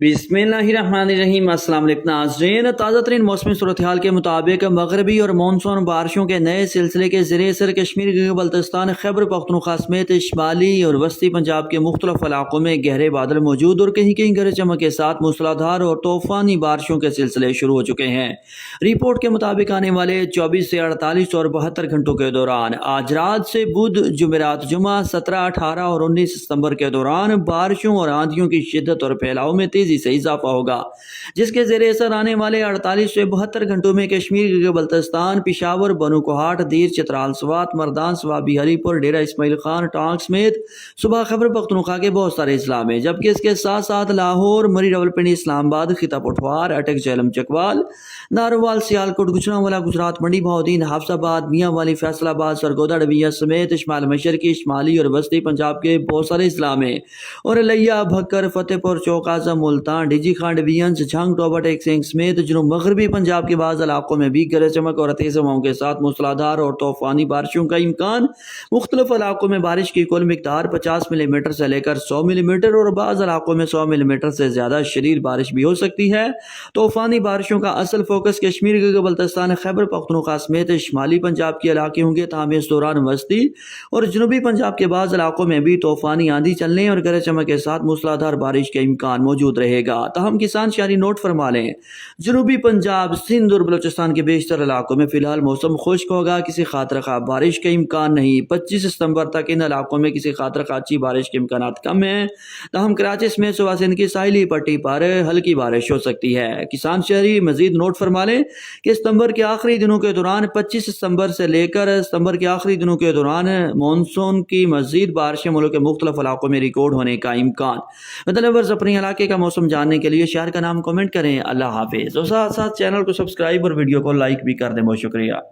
बिस्मिल्लाहिर्रहमानिर्रहीम। अस्सलाम वालेकुम नाज़रीन, ताज़ा तरीन मौसमी सूरत-ए-हाल के मुताबिक मगरबी और मानसून बारिशों के नए सिलसिले के ज़रिए सर कश्मीर के बल्तिस्तान खैबर पख्तूनख्वा समेत शुमाली और वस्ती पंजाब के मुख्तलिफ इलाकों में गहरे बादल मौजूद और कहीं कहीं गरज चमक के साथ मूसलाधार और तूफ़ानी बारिशों के सिलसिले शुरू हो चुके हैं। रिपोर्ट के मुताबिक आने वाले 24 से 48 और 72 घंटों के दौरान आज रात से बुध, जुमेरात, जुमा 17, 18 और 19 सितंबर के दौरान बारिशों और आंधियों की शिद्दत और फैलाव में तेजी से इजाफा होगा, जिसके ज़रिए असर आने वाले 48 से 72 घंटों में कश्मीर के बल्तिस्तान, पिशावर, बनूकोहाट, दीर, चित्राल, स्वात, मर्दान, स्वाबी, हरीपुर, डेरा इस्माइल खान, टांग समेत सुबह खैबर पख्तूनख्वा के बहुत सारे इस्ला में, जबकि इसके साथ साथ लाहौर, मरी, रावलपिंडी, इस्लामाबाद, खिता पठवार, अटक, झेलम, चकवाल, नारोवाल, सियालकोट, गुजरांवाला, गुजरात मंडी, बहाउद्दीन, हाफसाबाद, मियांवाली, फैसलाबाद, सरगोदा, डबिया समेत शुमाल मशरकी, शुमाली और वस्ती पंजाब के बहुत सारे इस्ला में और लिया, भक्कर, फतेहपुर, चौक आजम, मुल्तान, डीजी खान, डिवीजन्स, झंग, टोबा, टेक्सिंग समेत जुनूब मगरबी पंजाब के बाद इलाकों में भी गरज चमक और तेज हवाओं के साथ मूसलाधार और तूफानी बारिशों का इम्कान। मुख्तलिफ इलाकों में बारिश की कुल मिकदार 50 मिलीमीटर से लेकर 100 मिलीमीटर और बाज़ इलाकों में 100 मिलीमीटर से ज़्यादा शदीद बारिश भी हो सकती है। तूफानी बारिशों का असल फोकस कश्मीर के बल्तिस्तान, खैबर पख्तूनख्वा समेत शुमाली पंजाब के इलाके होंगे, ताहम इस दौरान वस्ती और जनूबी पंजाब के बाद इलाकों में भी तूफानी आंधी चलने और गरज चमक के साथ मूसलाधार बारिश का इम्कान मौजूद रहेगा। ताहम किसान शहरी नोट फरमा लें, जनूबी पंजाब, सिंध और बलोचिस्तान के बेशतर इलाकों में फिलहाल मौसम खुश्क होगा, किसी खातिर खा बारिश का इम्कान नहीं। 25 सितंबर तक इन इलाकों में किसी खातिर खा अच्छी बारिश के इम्कान कम है। ताहम कराची में सुबह सिंध की साहिली पट्टी पर हल्की बारिश हो सकती है। किसान शहरी मजीद नोट फरमा लें कि सितंबर के आखिरी दिनों के दौरान 25 सितंबर से लेकर सितंबर के आखिरी दिनों के दौरान मानसून की मजीद बारिशें मुल्क के मुख्तलिफ इलाकों में रिकॉर्ड होने का इम्कान। मतलब अपने इलाके का मौसम जानने के लिए शहर का नाम कमेंट करें। अल्लाह हाफिज़ और साथ साथ चैनल को सब्सक्राइब और वीडियो को लाइक भी कर दें। बहुत शुक्रिया।